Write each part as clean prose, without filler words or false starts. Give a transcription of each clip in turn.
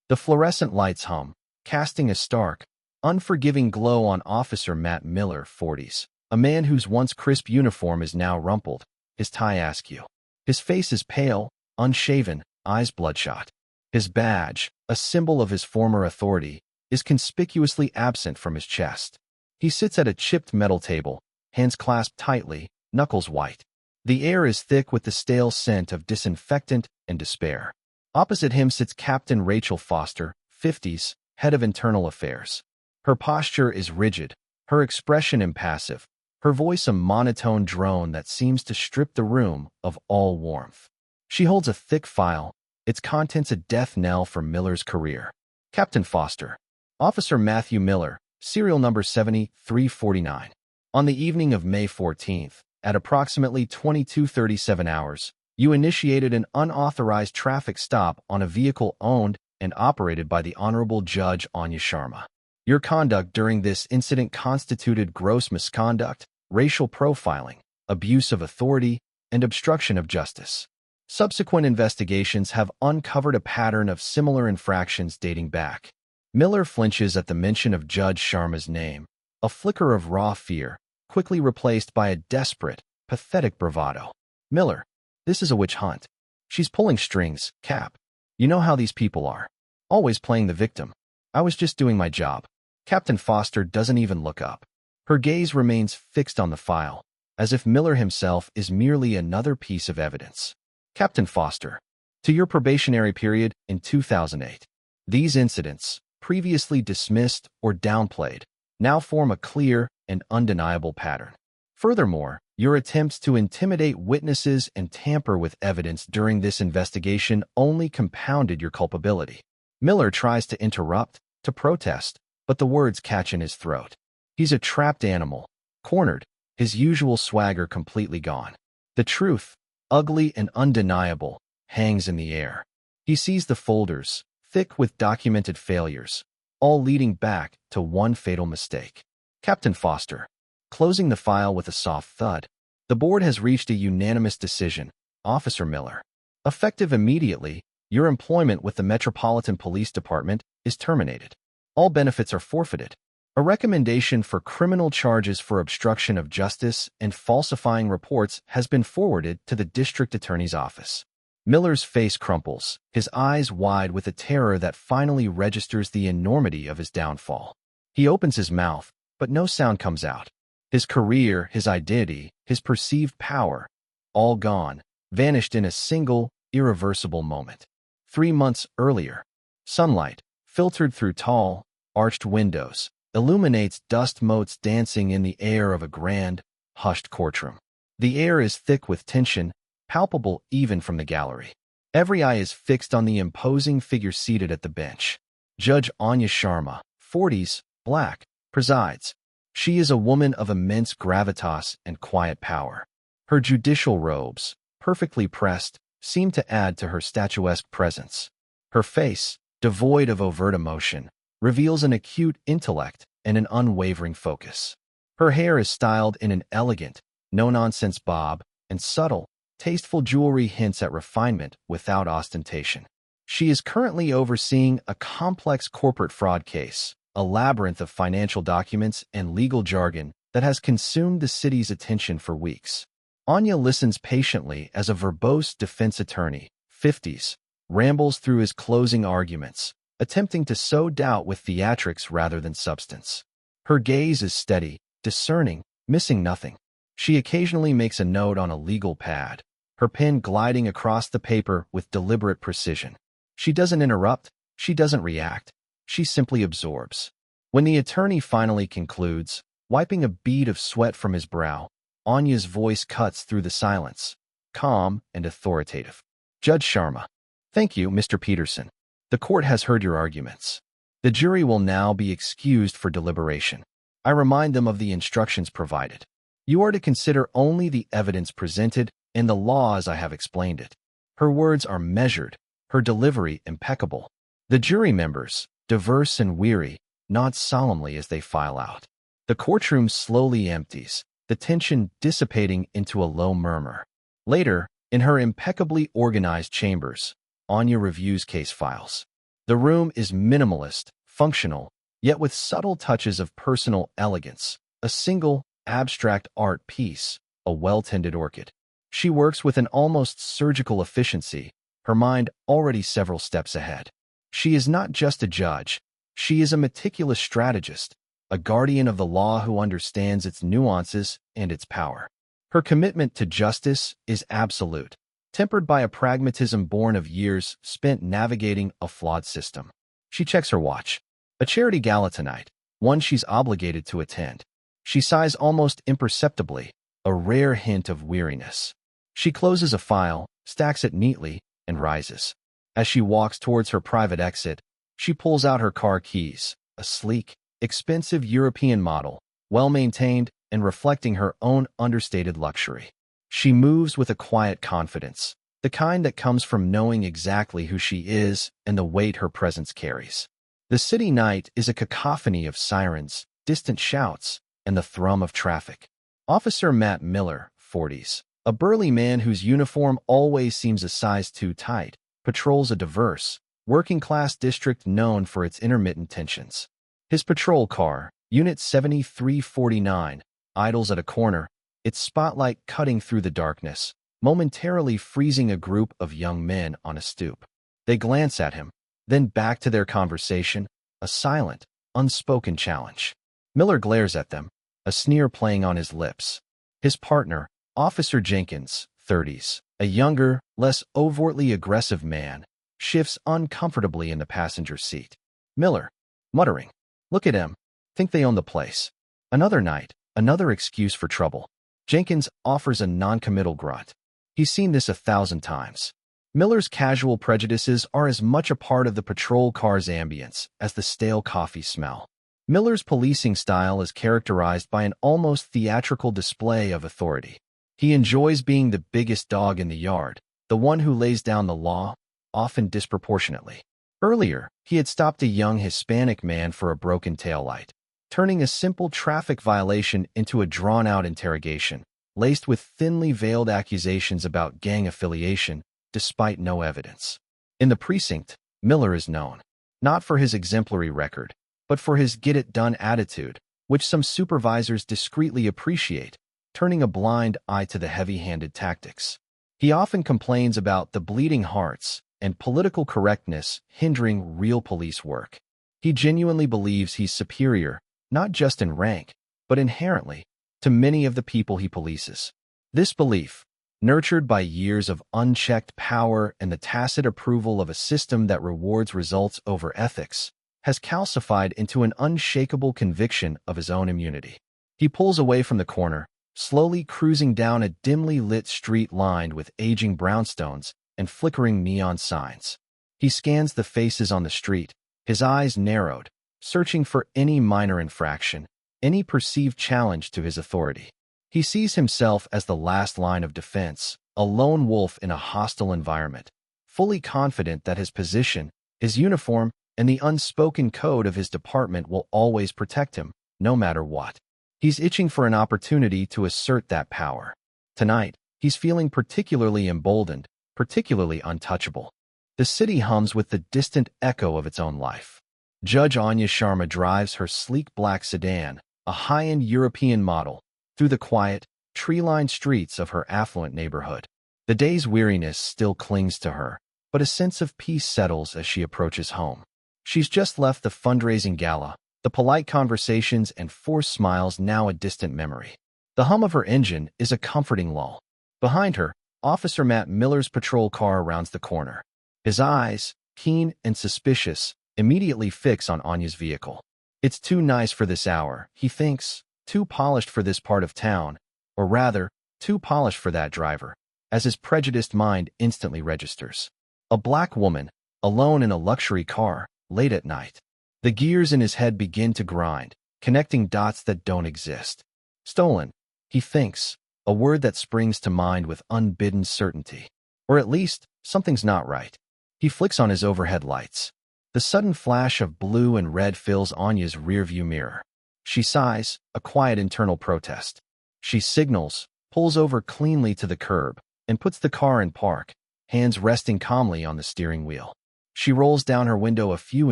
The fluorescent lights hum, casting a stark, unforgiving glow on Officer Matt Miller, 40s, a man whose once crisp uniform is now rumpled, his tie askew. His face is pale, unshaven, eyes bloodshot. His badge, a symbol of his former authority, is conspicuously absent from his chest. He sits at a chipped metal table, hands clasped tightly, knuckles white. The air is thick with the stale scent of disinfectant and despair. Opposite him sits Captain Rachel Foster, 50s, head of internal affairs. Her posture is rigid, her expression impassive, her voice a monotone drone that seems to strip the room of all warmth. She holds a thick file, its contents a death knell for Miller's career. Captain Foster. Officer Matthew Miller, serial number 7349. On the evening of May 14th, at approximately 22:37 hours, you initiated an unauthorized traffic stop on a vehicle owned and operated by the Honorable Judge Anya Sharma. Your conduct during this incident constituted gross misconduct, racial profiling, abuse of authority, and obstruction of justice. Subsequent investigations have uncovered a pattern of similar infractions dating back. Miller flinches at the mention of Judge Sharma's name, a flicker of raw fear, quickly replaced by a desperate, pathetic bravado. Miller, this is a witch hunt. She's pulling strings, Cap. You know how these people are. Always playing the victim. I was just doing my job. Captain Foster doesn't even look up. Her gaze remains fixed on the file, as if Miller himself is merely another piece of evidence. Captain Foster, to your probationary period in 2008. These incidents, previously dismissed or downplayed, now form a clear and undeniable pattern. Furthermore, your attempts to intimidate witnesses and tamper with evidence during this investigation only compounded your culpability. Miller tries to interrupt, to protest, but the words catch in his throat. He's a trapped animal, cornered, his usual swagger completely gone. The truth, ugly and undeniable, hangs in the air. He sees the folders, thick with documented failures, all leading back to one fatal mistake. Captain Foster. Closing the file with a soft thud, the board has reached a unanimous decision, Officer Miller. Effective immediately, your employment with the Metropolitan Police Department is terminated. All benefits are forfeited. A recommendation for criminal charges for obstruction of justice and falsifying reports has been forwarded to the District Attorney's Office. Miller's face crumples, his eyes wide with a terror that finally registers the enormity of his downfall. He opens his mouth, but no sound comes out. His career, his identity, his perceived power, all gone, vanished in a single, irreversible moment. 3 months earlier, sunlight, filtered through tall, arched windows, illuminates dust motes dancing in the air of a grand, hushed courtroom. The air is thick with tension, palpable even from the gallery. Every eye is fixed on the imposing figure seated at the bench. Judge Anya Sharma, 40s, black, presides. She is a woman of immense gravitas and quiet power. Her judicial robes, perfectly pressed, seem to add to her statuesque presence. Her face, devoid of overt emotion, reveals an acute intellect and an unwavering focus. Her hair is styled in an elegant, no-nonsense bob, and subtle, tasteful jewelry hints at refinement without ostentation. She is currently overseeing a complex corporate fraud case, a labyrinth of financial documents and legal jargon that has consumed the city's attention for weeks. Anya listens patiently as a verbose defense attorney, 50s, rambles through his closing arguments, attempting to sow doubt with theatrics rather than substance. Her gaze is steady, discerning, missing nothing. She occasionally makes a note on a legal pad, her pen gliding across the paper with deliberate precision. She doesn't interrupt, she doesn't react, she simply absorbs. When the attorney finally concludes, wiping a bead of sweat from his brow, Anya's voice cuts through the silence, calm and authoritative. Judge Sharma. Thank you, Mr. Peterson. The court has heard your arguments. The jury will now be excused for deliberation. I remind them of the instructions provided. You are to consider only the evidence presented and the law as I have explained it. Her words are measured, her delivery impeccable. The jury members, diverse and weary, nod solemnly as they file out. The courtroom slowly empties, the tension dissipating into a low murmur. Later, in her impeccably organized chambers, Anya reviews case files. The room is minimalist, functional, yet with subtle touches of personal elegance. A single, abstract art piece, a well-tended orchid. She works with an almost surgical efficiency, her mind already several steps ahead. She is not just a judge, she is a meticulous strategist, a guardian of the law who understands its nuances and its power. Her commitment to justice is absolute, tempered by a pragmatism born of years spent navigating a flawed system. She checks her watch. A charity gala tonight, one she's obligated to attend. She sighs almost imperceptibly, a rare hint of weariness. She closes a file, stacks it neatly, and rises. As she walks towards her private exit, she pulls out her car keys, a sleek, expensive European model, well-maintained and reflecting her own understated luxury. She moves with a quiet confidence, the kind that comes from knowing exactly who she is and the weight her presence carries. The city night is a cacophony of sirens, distant shouts, and the thrum of traffic. Officer Matt Miller, 40s, a burly man whose uniform always seems a size too tight, patrols a diverse, working-class district known for its intermittent tensions. His patrol car, Unit 7349, idles at a corner, its spotlight cutting through the darkness, momentarily freezing a group of young men on a stoop. They glance at him, then back to their conversation, a silent, unspoken challenge. Miller glares at them, a sneer playing on his lips. His partner, Officer Jenkins, 30s, a younger, less overtly aggressive man, shifts uncomfortably in the passenger seat. Miller, muttering, "Look at him. Think they own the place." Another night, another excuse for trouble. Jenkins offers a non-committal grunt. He's seen this 1,000 times. Miller's casual prejudices are as much a part of the patrol car's ambience as the stale coffee smell. Miller's policing style is characterized by an almost theatrical display of authority. He enjoys being the biggest dog in the yard, the one who lays down the law, often disproportionately. Earlier, he had stopped a young Hispanic man for a broken taillight, turning a simple traffic violation into a drawn-out interrogation, laced with thinly veiled accusations about gang affiliation, despite no evidence. In the precinct, Miller is known, not for his exemplary record, but for his get-it-done attitude, which some supervisors discreetly appreciate, turning a blind eye to the heavy-handed tactics. He often complains about the bleeding hearts and political correctness hindering real police work. He genuinely believes he's superior, not just in rank, but inherently, to many of the people he polices. This belief, nurtured by years of unchecked power and the tacit approval of a system that rewards results over ethics, has calcified into an unshakable conviction of his own immunity. He pulls away from the corner, slowly cruising down a dimly lit street lined with aging brownstones and flickering neon signs. He scans the faces on the street, his eyes narrowed, searching for any minor infraction, any perceived challenge to his authority. He sees himself as the last line of defense, a lone wolf in a hostile environment, fully confident that his position, his uniform, and the unspoken code of his department will always protect him, no matter what. He's itching for an opportunity to assert that power. Tonight, he's feeling particularly emboldened, particularly untouchable. The city hums with the distant echo of its own life. Judge Anya Sharma drives her sleek black sedan, a high-end European model, through the quiet, tree-lined streets of her affluent neighborhood. The day's weariness still clings to her, but a sense of peace settles as she approaches home. She's just left the fundraising gala, the polite conversations and forced smiles now a distant memory. The hum of her engine is a comforting lull. Behind her, Officer Matt Miller's patrol car rounds the corner. His eyes, keen and suspicious, immediately fix on Anya's vehicle. It's too nice for this hour, he thinks, too polished for this part of town, or rather, too polished for that driver, as his prejudiced mind instantly registers. A black woman, alone in a luxury car, late at night. The gears in his head begin to grind, connecting dots that don't exist. Stolen, he thinks, a word that springs to mind with unbidden certainty. Or at least, something's not right. He flicks on his overhead lights. The sudden flash of blue and red fills Anya's rearview mirror. She sighs, a quiet internal protest. She signals, pulls over cleanly to the curb, and puts the car in park, hands resting calmly on the steering wheel. She rolls down her window a few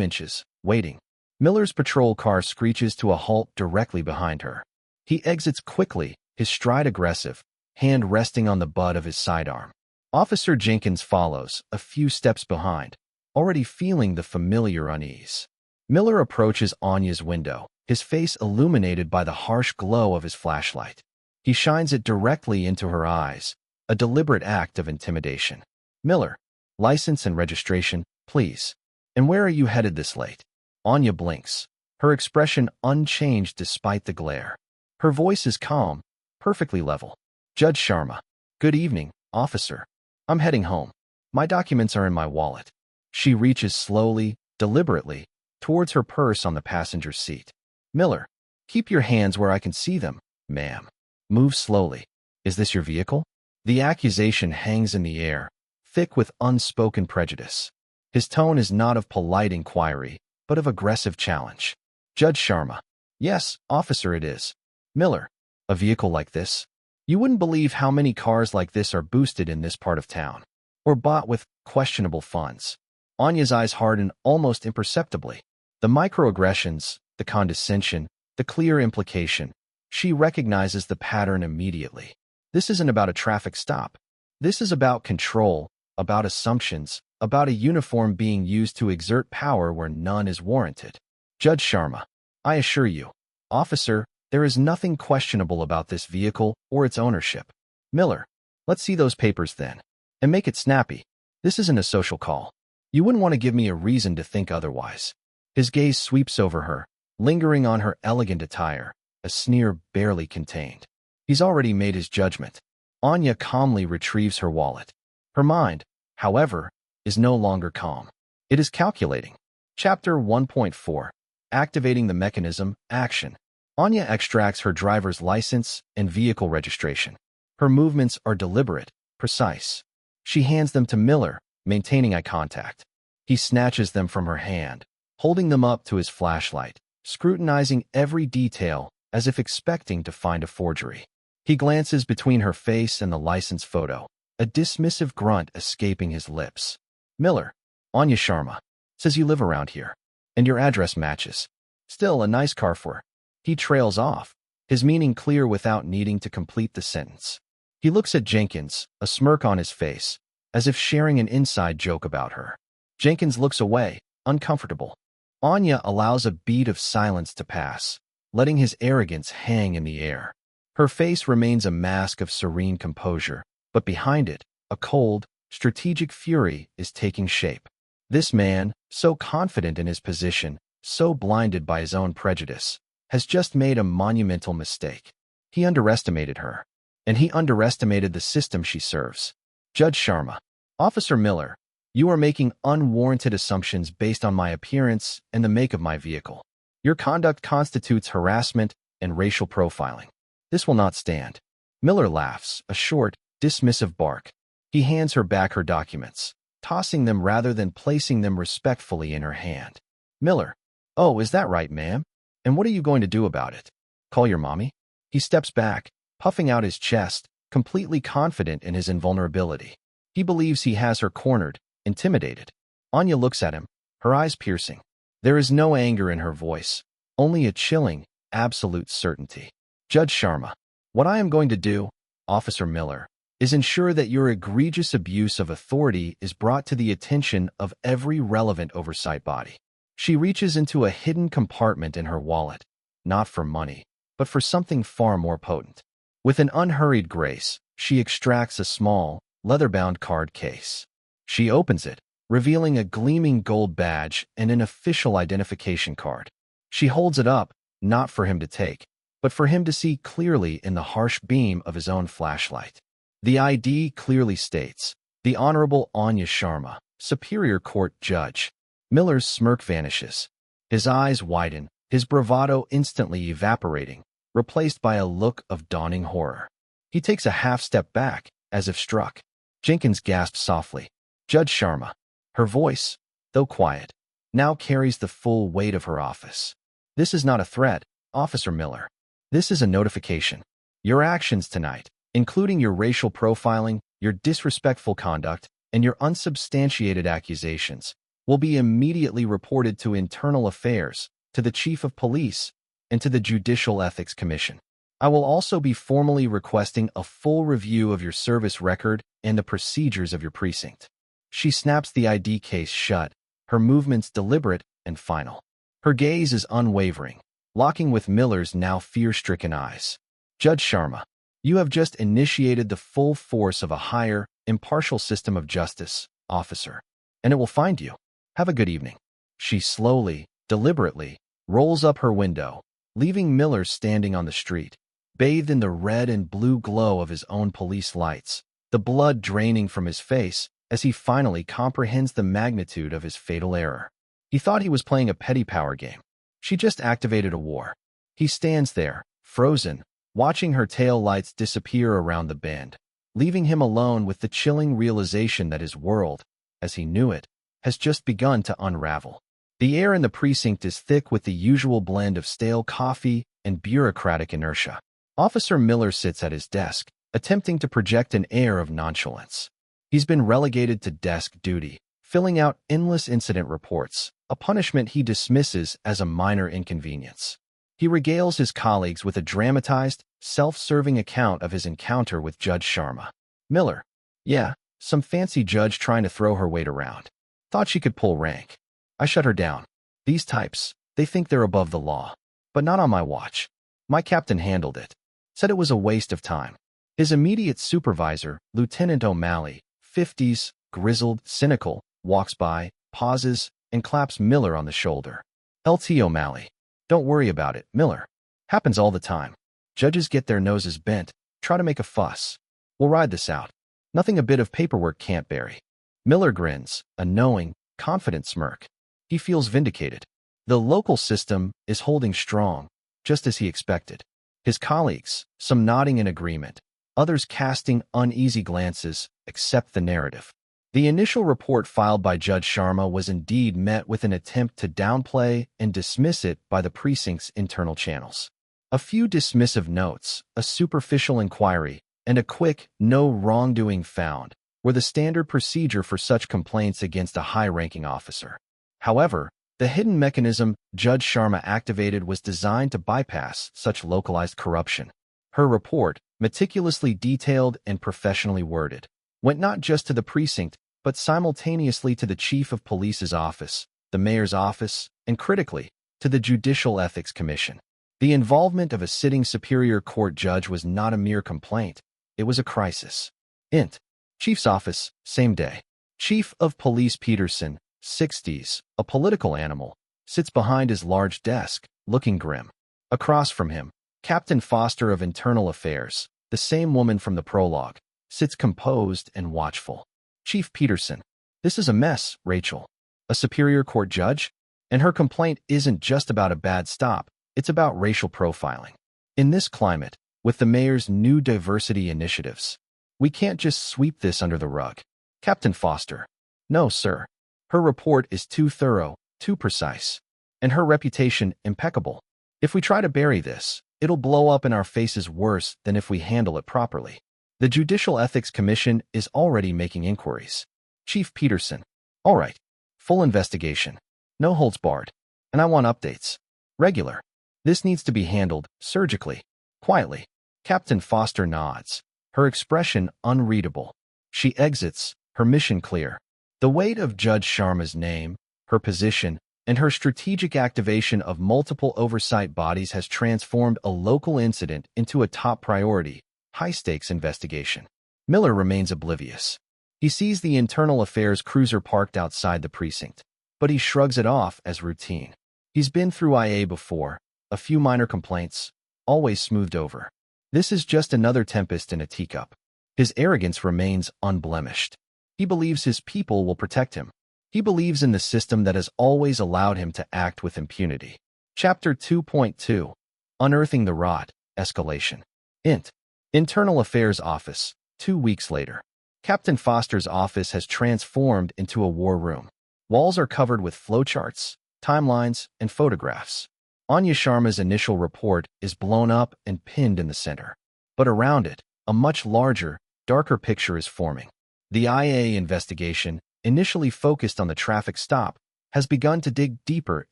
inches, waiting. Miller's patrol car screeches to a halt directly behind her. He exits quickly, his stride aggressive, hand resting on the butt of his sidearm. Officer Jenkins follows, a few steps behind, already feeling the familiar unease. Miller approaches Anya's window, his face illuminated by the harsh glow of his flashlight. He shines it directly into her eyes, a deliberate act of intimidation. Miller, license and registration, please. And where are you headed this late? Anya blinks, her expression unchanged despite the glare. Her voice is calm, perfectly level. Judge Sharma. Good evening, officer. I'm heading home. My documents are in my wallet. She reaches slowly, deliberately, towards her purse on the passenger seat. Miller, keep your hands where I can see them, ma'am. Move slowly. Is this your vehicle? The accusation hangs in the air, thick with unspoken prejudice. His tone is not of polite inquiry, but of aggressive challenge. Judge Sharma. Yes, officer, it is. Miller, a vehicle like this? You wouldn't believe how many cars like this are boosted in this part of town, or bought with questionable funds. Anya's eyes harden almost imperceptibly. The microaggressions, the condescension, the clear implication. She recognizes the pattern immediately. This isn't about a traffic stop. This is about control, about assumptions, about a uniform being used to exert power where none is warranted. Judge Sharma. I assure you, officer, there is nothing questionable about this vehicle or its ownership. Miller, let's see those papers then. And make it snappy. This isn't a social call. You wouldn't want to give me a reason to think otherwise. His gaze sweeps over her, lingering on her elegant attire, a sneer barely contained. He's already made his judgment. Anya calmly retrieves her wallet. Her mind, however, is no longer calm. It is calculating. Chapter 1.4. Activating the mechanism, action. Anya extracts her driver's license and vehicle registration. Her movements are deliberate, precise. She hands them to Miller, maintaining eye contact. He snatches them from her hand, holding them up to his flashlight, scrutinizing every detail as if expecting to find a forgery. He glances between her face and the license photo, a dismissive grunt escaping his lips. Miller, Anya Sharma, says you live around here, and your address matches. Still a nice car for her. He trails off, his meaning clear without needing to complete the sentence. He looks at Jenkins, a smirk on his face, as if sharing an inside joke about her. Jenkins looks away, uncomfortable. Anya allows a beat of silence to pass, letting his arrogance hang in the air. Her face remains a mask of serene composure, but behind it, a cold, strategic fury is taking shape. This man, so confident in his position, so blinded by his own prejudice, has just made a monumental mistake. He underestimated her, and he underestimated the system she serves. Judge Sharma. Officer Miller, you are making unwarranted assumptions based on my appearance and the make of my vehicle. Your conduct constitutes harassment and racial profiling. This will not stand. Miller laughs, a short, dismissive bark. He hands her back her documents, tossing them rather than placing them respectfully in her hand. Miller. Oh, is that right, ma'am? And what are you going to do about it? Call your mommy? He steps back, puffing out his chest, completely confident in his invulnerability. He believes he has her cornered, intimidated. Anya looks at him, her eyes piercing. There is no anger in her voice, only a chilling, absolute certainty. Judge Sharma. What I am going to do, Officer Miller, is ensure that your egregious abuse of authority is brought to the attention of every relevant oversight body. She reaches into a hidden compartment in her wallet, not for money, but for something far more potent. With an unhurried grace, she extracts a small, leather-bound card case. She opens it, revealing a gleaming gold badge and an official identification card. She holds it up, not for him to take, but for him to see clearly in the harsh beam of his own flashlight. The ID clearly states, the Honorable Anya Sharma, Superior Court Judge. Miller's smirk vanishes. His eyes widen, his bravado instantly evaporating, replaced by a look of dawning horror. He takes a half-step back, as if struck. Jenkins gasps softly. Judge Sharma. Her voice, though quiet, now carries the full weight of her office. This is not a threat, Officer Miller. This is a notification. Your actions tonight, including your racial profiling, your disrespectful conduct, and your unsubstantiated accusations, will be immediately reported to Internal Affairs, to the Chief of Police, and to the Judicial Ethics Commission. I will also be formally requesting a full review of your service record and the procedures of your precinct. She snaps the ID case shut, her movements deliberate and final. Her gaze is unwavering, locking with Miller's now fear-stricken eyes. Judge Sharma, you have just initiated the full force of a higher, impartial system of justice, officer, and it will find you. Have a good evening. She slowly, deliberately, rolls up her window, leaving Miller standing on the street, bathed in the red and blue glow of his own police lights, the blood draining from his face as he finally comprehends the magnitude of his fatal error. He thought he was playing a petty power game. She just activated a war. He stands there, frozen, watching her tail lights disappear around the bend, leaving him alone with the chilling realization that his world, as he knew it, has just begun to unravel. The air in the precinct is thick with the usual blend of stale coffee and bureaucratic inertia. Officer Miller sits at his desk, attempting to project an air of nonchalance. He's been relegated to desk duty, filling out endless incident reports, a punishment he dismisses as a minor inconvenience. He regales his colleagues with a dramatized, self-serving account of his encounter with Judge Sharma. Miller. Yeah, some fancy judge trying to throw her weight around. Thought she could pull rank. I shut her down. These types, they think they're above the law. But not on my watch. My captain handled it. Said it was a waste of time. His immediate supervisor, Lieutenant O'Malley, 50s, grizzled, cynical, walks by, pauses, and claps Miller on the shoulder. LT O'Malley. Don't worry about it, Miller. Happens all the time. Judges get their noses bent, try to make a fuss. We'll ride this out. Nothing a bit of paperwork can't bury. Miller grins, a knowing, confident smirk. He feels vindicated. The local system is holding strong, just as he expected. His colleagues, some nodding in agreement, others casting uneasy glances, accept the narrative. The initial report filed by Judge Sharma was indeed met with an attempt to downplay and dismiss it by the precinct's internal channels. A few dismissive notes, a superficial inquiry, and a quick, no wrongdoing found were the standard procedure for such complaints against a high-ranking officer. However, the hidden mechanism Judge Sharma activated was designed to bypass such localized corruption. Her report, meticulously detailed and professionally worded, went not just to the precinct, but simultaneously to the Chief of Police's office, the Mayor's office, and critically, to the Judicial Ethics Commission. The involvement of a sitting Superior Court judge was not a mere complaint, it was a crisis. Int. Chief's office, same day. Chief of Police Peterson, 60s, a political animal, sits behind his large desk, looking grim. Across from him, Captain Foster of Internal Affairs, the same woman from the prologue, sits composed and watchful. Chief Peterson. This is a mess, Rachel. A Superior Court judge? And her complaint isn't just about a bad stop, it's about racial profiling. In this climate, with the mayor's new diversity initiatives, we can't just sweep this under the rug. Captain Foster. No, sir. Her report is too thorough, too precise, and her reputation impeccable. If we try to bury this, it'll blow up in our faces worse than if we handle it properly. The Judicial Ethics Commission is already making inquiries. Chief Peterson. All right. Full investigation. No holds barred. And I want updates. Regular. This needs to be handled surgically, quietly. Captain Foster nods, her expression unreadable. She exits, her mission clear. The weight of Judge Sharma's name, her position, and her strategic activation of multiple oversight bodies has transformed a local incident into a top priority, high-stakes investigation. Miller remains oblivious. He sees the Internal Affairs cruiser parked outside the precinct, but he shrugs it off as routine. He's been through IA before, a few minor complaints, always smoothed over. This is just another tempest in a teacup. His arrogance remains unblemished. He believes his people will protect him. He believes in the system that has always allowed him to act with impunity. Chapter 2.2. Unearthing the Rot, Escalation. Int. Internal Affairs Office, 2 weeks later. Captain Foster's office has transformed into a war room. Walls are covered with flowcharts, timelines, and photographs. Anya Sharma's initial report is blown up and pinned in the center. But around it, a much larger, darker picture is forming. The IA investigation, initially focused on the traffic stop, has begun to dig deeper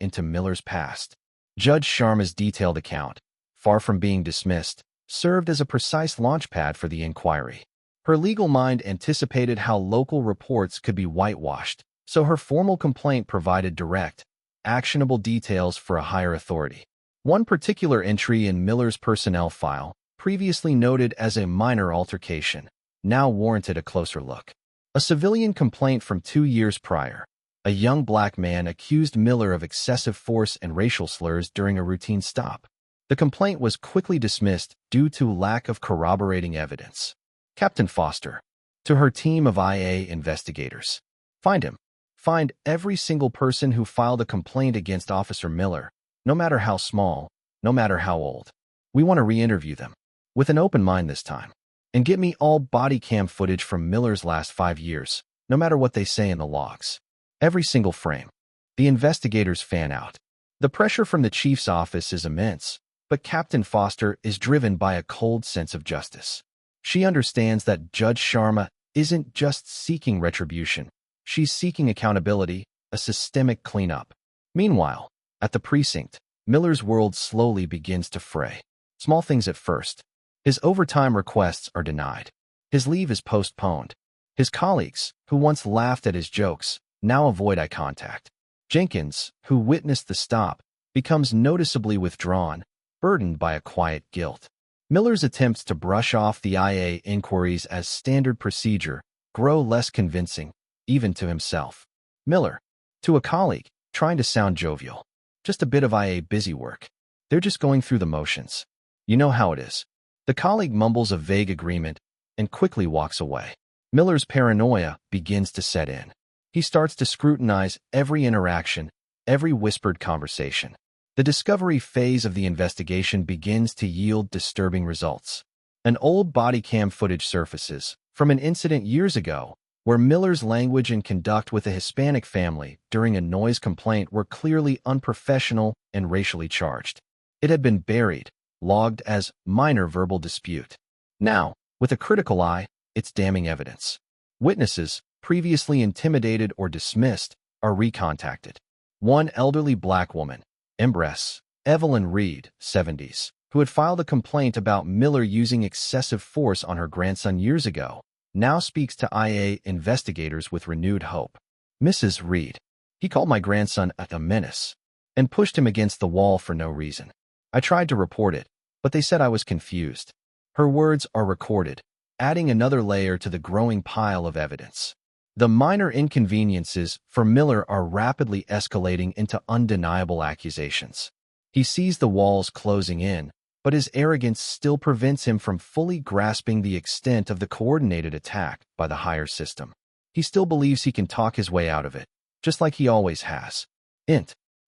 into Miller's past. Judge Sharma's detailed account, far from being dismissed, served as a precise launchpad for the inquiry. Her legal mind anticipated how local reports could be whitewashed, so her formal complaint provided direct, actionable details for a higher authority. One particular entry in Miller's personnel file, previously noted as a minor altercation, now warranted a closer look. A civilian complaint from 2 years prior. A young black man accused Miller of excessive force and racial slurs during a routine stop. The complaint was quickly dismissed due to lack of corroborating evidence. Captain Foster, to her team of IA investigators. Find him. Find every single person who filed a complaint against Officer Miller, no matter how small, no matter how old. We want to re-interview them, with an open mind this time. And get me all body cam footage from Miller's last 5 years, no matter what they say in the logs. Every single frame. The investigators fan out. The pressure from the chief's office is immense, but Captain Foster is driven by a cold sense of justice. She understands that Judge Sharma isn't just seeking retribution. She's seeking accountability, a systemic cleanup. Meanwhile, at the precinct, Miller's world slowly begins to fray. Small things at first. His overtime requests are denied. His leave is postponed. His colleagues, who once laughed at his jokes, now avoid eye contact. Jenkins, who witnessed the stop, becomes noticeably withdrawn, burdened by a quiet guilt. Miller's attempts to brush off the IA inquiries as standard procedure grow less convincing, even to himself. Miller, to a colleague, trying to sound jovial. Just a bit of IA busy work. They're just going through the motions. You know how it is. The colleague mumbles a vague agreement and quickly walks away. Miller's paranoia begins to set in. He starts to scrutinize every interaction, every whispered conversation. The discovery phase of the investigation begins to yield disturbing results. An old body cam footage surfaces from an incident years ago where Miller's language and conduct with a Hispanic family during a noise complaint were clearly unprofessional and racially charged. It had been buried, logged as minor verbal dispute. Now, with a critical eye, it's damning evidence. Witnesses, previously intimidated or dismissed, are recontacted. One elderly black woman, Empress Evelyn Reed, 70s, who had filed a complaint about Miller using excessive force on her grandson years ago, now speaks to IA investigators with renewed hope. Mrs. Reed, he called my grandson a menace and pushed him against the wall for no reason. I tried to report it, but they said I was confused. Her words are recorded, adding another layer to the growing pile of evidence. The minor inconveniences for Miller are rapidly escalating into undeniable accusations. He sees the walls closing in, but his arrogance still prevents him from fully grasping the extent of the coordinated attack by the higher system. He still believes he can talk his way out of it, just like he always has.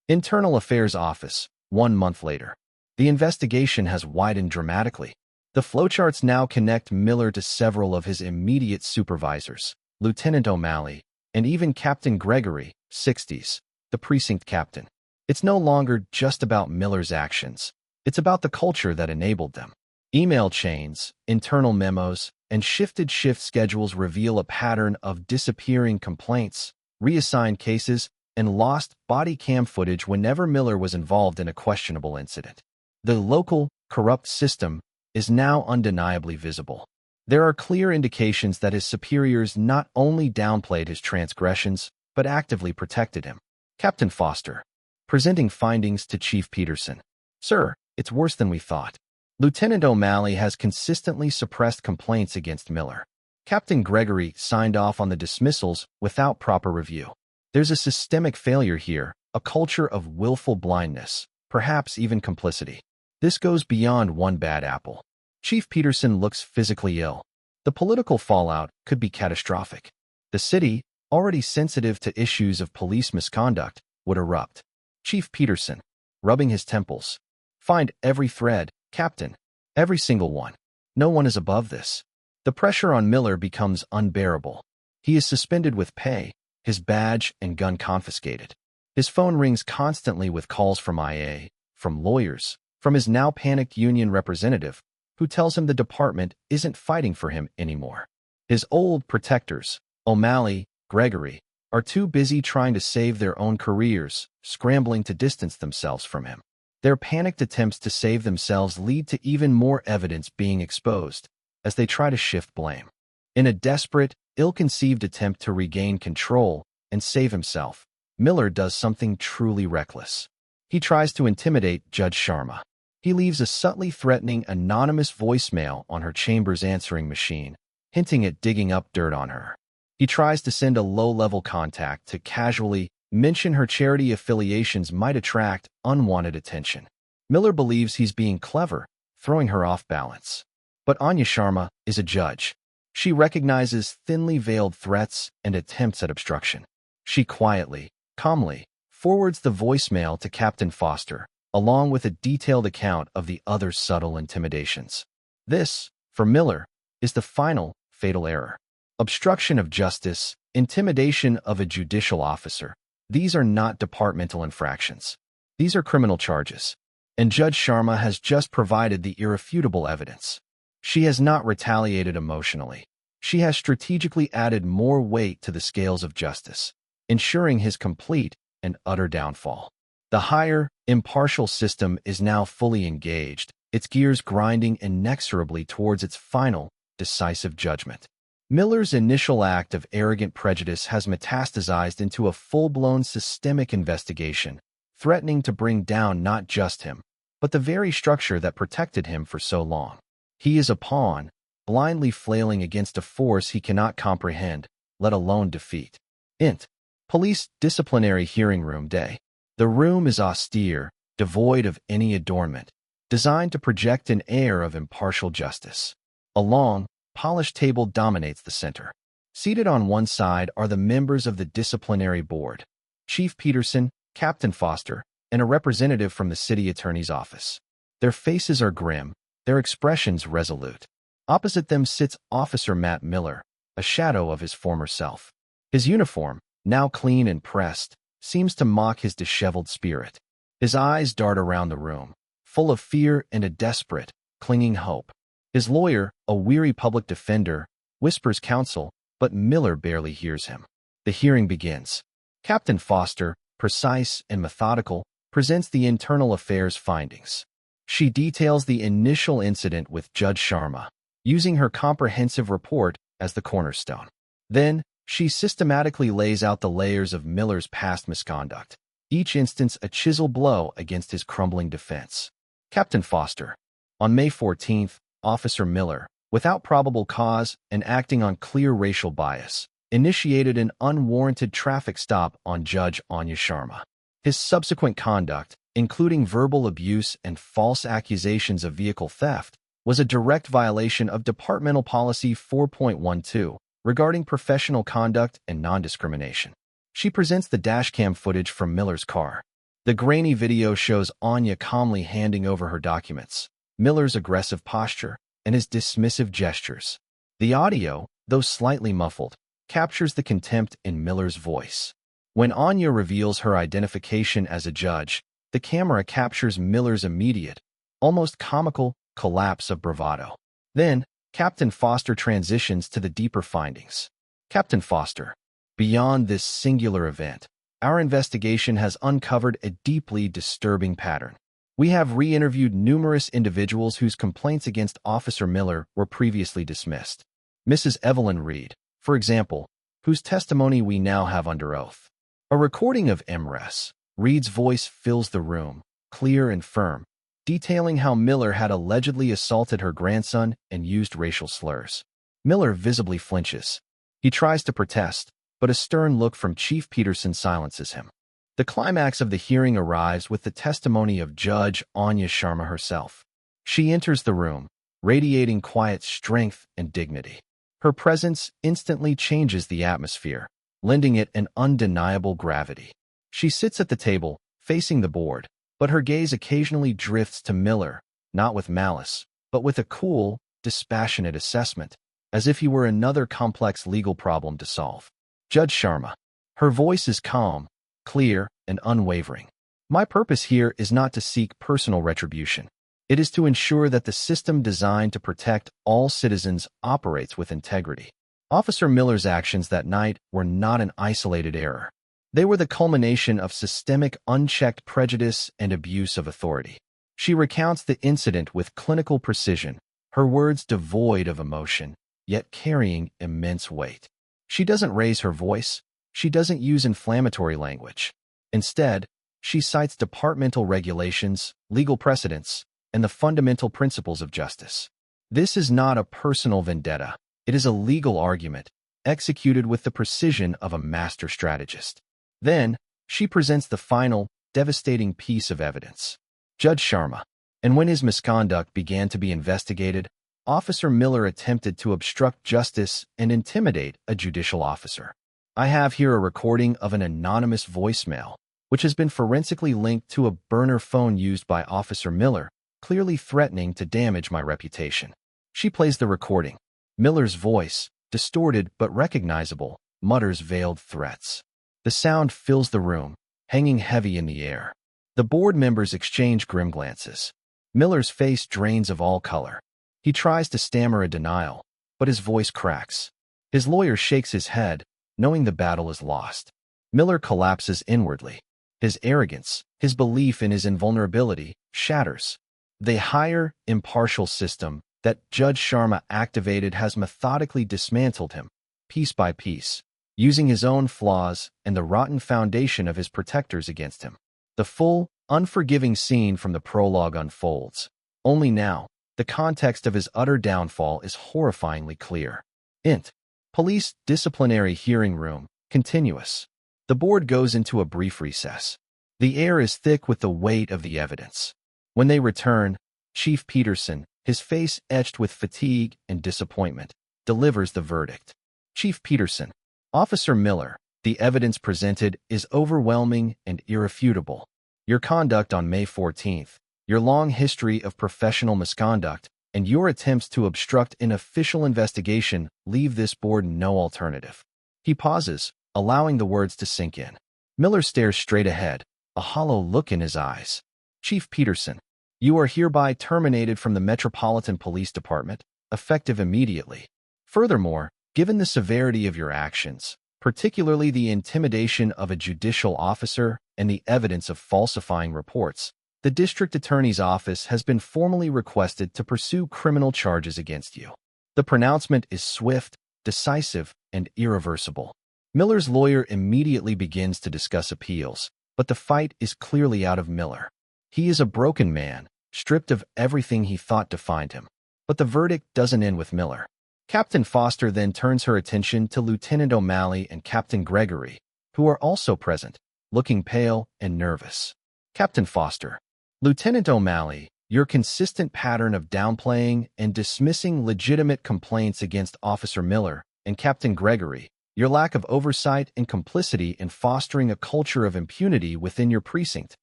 Internal Affairs Office, 1 month later. The investigation has widened dramatically. The flowcharts now connect Miller to several of his immediate supervisors, Lieutenant O'Malley, and even Captain Gregory, 60s, the precinct captain. It's no longer just about Miller's actions. It's about the culture that enabled them. Email chains, internal memos, and shifted shift schedules reveal a pattern of disappearing complaints, reassigned cases, and lost body cam footage whenever Miller was involved in a questionable incident. The local, corrupt system is now undeniably visible. There are clear indications that his superiors not only downplayed his transgressions, but actively protected him. Captain Foster, presenting findings to Chief Peterson. Sir, it's worse than we thought. Lieutenant O'Malley has consistently suppressed complaints against Miller. Captain Gregory signed off on the dismissals without proper review. There's a systemic failure here, a culture of willful blindness, perhaps even complicity. This goes beyond one bad apple. Chief Peterson looks physically ill. The political fallout could be catastrophic. The city, already sensitive to issues of police misconduct, would erupt. Chief Peterson, rubbing his temples. Find every thread, Captain. Every single one. No one is above this. The pressure on Miller becomes unbearable. He is suspended with pay, his badge and gun confiscated. His phone rings constantly with calls from IA, from lawyers, from his now panicked union representative, who tells him the department isn't fighting for him anymore. His old protectors, O'Malley, Gregory, are too busy trying to save their own careers, scrambling to distance themselves from him. Their panicked attempts to save themselves lead to even more evidence being exposed as they try to shift blame. In a desperate, ill-conceived attempt to regain control and save himself, Miller does something truly reckless. He tries to intimidate Judge Sharma. He leaves a subtly threatening anonymous voicemail on her chamber's answering machine, hinting at digging up dirt on her. He tries to send a low-level contact to casually mention her charity affiliations might attract unwanted attention. Miller believes he's being clever, throwing her off balance. But Anya Sharma is a judge. She recognizes thinly veiled threats and attempts at obstruction. She quietly, calmly, forwards the voicemail to Captain Foster, along with a detailed account of the other subtle intimidations. This, for Miller, is the final, fatal error. Obstruction of justice, intimidation of a judicial officer. These are not departmental infractions. These are criminal charges. And Judge Sharma has just provided the irrefutable evidence. She has not retaliated emotionally. She has strategically added more weight to the scales of justice, ensuring his complete and utter downfall. The higher, impartial system is now fully engaged, its gears grinding inexorably towards its final, decisive judgment. Miller's initial act of arrogant prejudice has metastasized into a full-blown systemic investigation, threatening to bring down not just him, but the very structure that protected him for so long. He is a pawn, blindly flailing against a force he cannot comprehend, let alone defeat. Int. Police Disciplinary Hearing Room Day. The room is austere, devoid of any adornment, designed to project an air of impartial justice. A long, polished table dominates the center. Seated on one side are the members of the disciplinary board, Chief Peterson, Captain Foster, and a representative from the city attorney's office. Their faces are grim, their expressions resolute. Opposite them sits Officer Matt Miller, a shadow of his former self. His uniform, now clean and pressed, seems to mock his disheveled spirit. His eyes dart around the room, full of fear and a desperate, clinging hope. His lawyer, a weary public defender, whispers counsel, but Miller barely hears him. The hearing begins. Captain Foster, precise and methodical, presents the internal affairs findings. She details the initial incident with Judge Sharma, using her comprehensive report as the cornerstone. Then, she systematically lays out the layers of Miller's past misconduct, each instance a chisel blow against his crumbling defense. Captain Foster. On May 14th, Officer Miller, without probable cause and acting on clear racial bias, initiated an unwarranted traffic stop on Judge Anya Sharma. His subsequent conduct, including verbal abuse and false accusations of vehicle theft, was a direct violation of Departmental Policy 4.12 regarding professional conduct and non-discrimination. She presents the dashcam footage from Miller's car. The grainy video shows Anya calmly handing over her documents, Miller's aggressive posture, and his dismissive gestures. The audio, though slightly muffled, captures the contempt in Miller's voice. When Anya reveals her identification as a judge, the camera captures Miller's immediate, almost comical, collapse of bravado. Then, Captain Foster transitions to the deeper findings. Captain Foster. Beyond this singular event, our investigation has uncovered a deeply disturbing pattern. We have re-interviewed numerous individuals whose complaints against Officer Miller were previously dismissed. Mrs. Evelyn Reed, for example, whose testimony we now have under oath. A recording of MRS. Reed's voice fills the room, clear and firm, detailing how Miller had allegedly assaulted her grandson and used racial slurs. Miller visibly flinches. He tries to protest, but a stern look from Chief Peterson silences him. The climax of the hearing arrives with the testimony of Judge Anya Sharma herself. She enters the room, radiating quiet strength and dignity. Her presence instantly changes the atmosphere, lending it an undeniable gravity. She sits at the table, facing the board, but her gaze occasionally drifts to Miller, not with malice, but with a cool, dispassionate assessment, as if he were another complex legal problem to solve. Judge Sharma. Her voice is calm, clear, and unwavering. My purpose here is not to seek personal retribution. It is to ensure that the system designed to protect all citizens operates with integrity. Officer Miller's actions that night were not an isolated error. They were the culmination of systemic, unchecked prejudice and abuse of authority. She recounts the incident with clinical precision, her words devoid of emotion, yet carrying immense weight. She doesn't raise her voice. She doesn't use inflammatory language. Instead, she cites departmental regulations, legal precedents, and the fundamental principles of justice. This is not a personal vendetta. It is a legal argument, executed with the precision of a master strategist. Then, she presents the final, devastating piece of evidence. Judge Sharma. And when his misconduct began to be investigated, Officer Miller attempted to obstruct justice and intimidate a judicial officer. I have here a recording of an anonymous voicemail, which has been forensically linked to a burner phone used by Officer Miller, clearly threatening to damage my reputation. She plays the recording. Miller's voice, distorted but recognizable, mutters veiled threats. The sound fills the room, hanging heavy in the air. The board members exchange grim glances. Miller's face drains of all color. He tries to stammer a denial, but his voice cracks. His lawyer shakes his head, knowing the battle is lost. Miller collapses inwardly. His arrogance, his belief in his invulnerability, shatters. The higher, impartial system that Judge Sharma activated has methodically dismantled him, piece by piece, using his own flaws and the rotten foundation of his protectors against him. The full, unforgiving scene from the prologue unfolds. Only now, the context of his utter downfall is horrifyingly clear. Int. Police Disciplinary Hearing Room, continuous. The board goes into a brief recess. The air is thick with the weight of the evidence. When they return, Chief Peterson, his face etched with fatigue and disappointment, delivers the verdict. Chief Peterson. Officer Miller, the evidence presented is overwhelming and irrefutable. Your conduct on May 14th, your long history of professional misconduct, and your attempts to obstruct an official investigation leave this board no alternative. He pauses, allowing the words to sink in. Miller stares straight ahead, a hollow look in his eyes. Chief Peterson. You are hereby terminated from the Metropolitan Police Department, effective immediately. Furthermore, given the severity of your actions, particularly the intimidation of a judicial officer and the evidence of falsifying reports, the District Attorney's Office has been formally requested to pursue criminal charges against you. The pronouncement is swift, decisive, and irreversible. Miller's lawyer immediately begins to discuss appeals, but the fight is clearly out of Miller. He is a broken man, stripped of everything he thought defined him. But the verdict doesn't end with Miller. Captain Foster then turns her attention to Lieutenant O'Malley and Captain Gregory, who are also present, looking pale and nervous. Captain Foster. Lieutenant O'Malley, your consistent pattern of downplaying and dismissing legitimate complaints against Officer Miller, and Captain Gregory, your lack of oversight and complicity in fostering a culture of impunity within your precinct,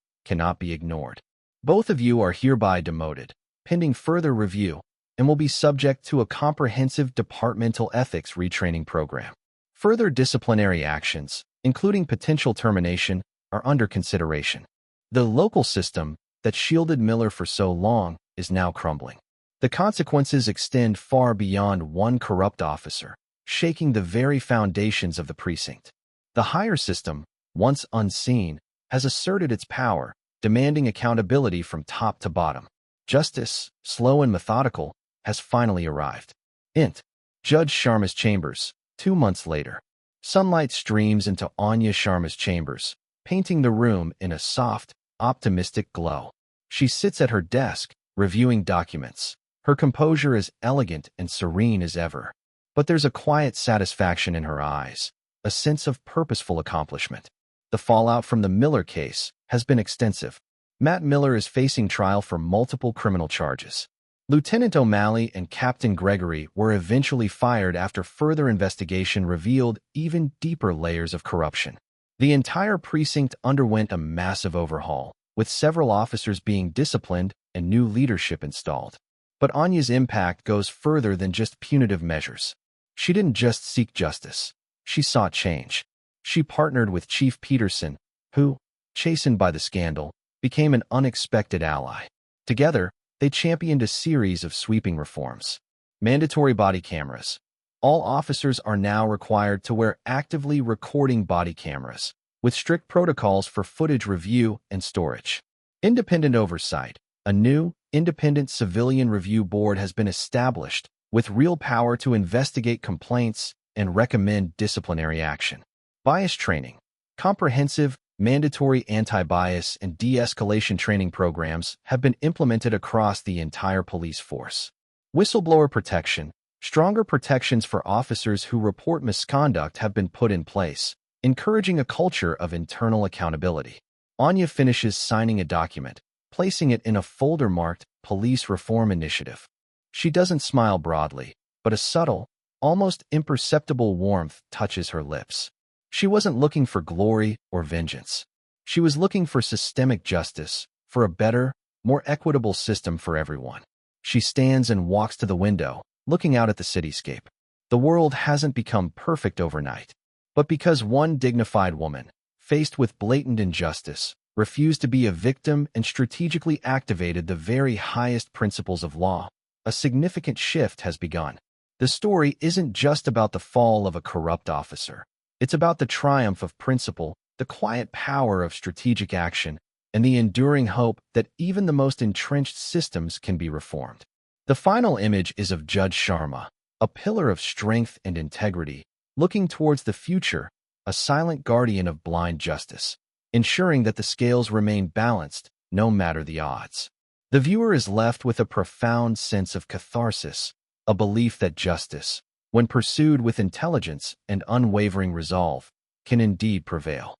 cannot be ignored. Both of you are hereby demoted, pending further review, and will be subject to a comprehensive departmental ethics retraining program. Further disciplinary actions, including potential termination, are under consideration. The local system that shielded Miller for so long is now crumbling. The consequences extend far beyond one corrupt officer, shaking the very foundations of the precinct. The higher system, once unseen, has asserted its power, demanding accountability from top to bottom. Justice, slow and methodical, has finally arrived. Int. Judge Sharma's chambers, 2 months later. Sunlight streams into Anya Sharma's chambers, painting the room in a soft, optimistic glow. She sits at her desk, reviewing documents. Her composure is elegant and serene as ever. But there's a quiet satisfaction in her eyes, a sense of purposeful accomplishment. The fallout from the Miller case has been extensive. Matt Miller is facing trial for multiple criminal charges. Lieutenant O'Malley and Captain Gregory were eventually fired after further investigation revealed even deeper layers of corruption. The entire precinct underwent a massive overhaul, with several officers being disciplined and new leadership installed. But Anya's impact goes further than just punitive measures. She didn't just seek justice. She sought change. She partnered with Chief Peterson, who, chastened by the scandal, became an unexpected ally. Together, they championed a series of sweeping reforms. Mandatory body cameras, All officers are now required to wear actively recording body cameras, with strict protocols for footage review and storage. Independent oversight. A new, independent civilian review board has been established with real power to investigate complaints and recommend disciplinary action. Bias training. Comprehensive, mandatory anti-bias and de-escalation training programs have been implemented across the entire police force. Whistleblower protection. Stronger protections for officers who report misconduct have been put in place, encouraging a culture of internal accountability. Anya finishes signing a document, placing it in a folder marked Police Reform Initiative. She doesn't smile broadly, but a subtle, almost imperceptible warmth touches her lips. She wasn't looking for glory or vengeance. She was looking for systemic justice, for a better, more equitable system for everyone. She stands and walks to the window, looking out at the cityscape. The world hasn't become perfect overnight, but because one dignified woman, faced with blatant injustice, refused to be a victim and strategically activated the very highest principles of law, a significant shift has begun. The story isn't just about the fall of a corrupt officer. It's about the triumph of principle, the quiet power of strategic action, and the enduring hope that even the most entrenched systems can be reformed. The final image is of Judge Sharma, a pillar of strength and integrity, looking towards the future, a silent guardian of blind justice, ensuring that the scales remain balanced no matter the odds. The viewer is left with a profound sense of catharsis, a belief that justice, when pursued with intelligence and unwavering resolve, can indeed prevail.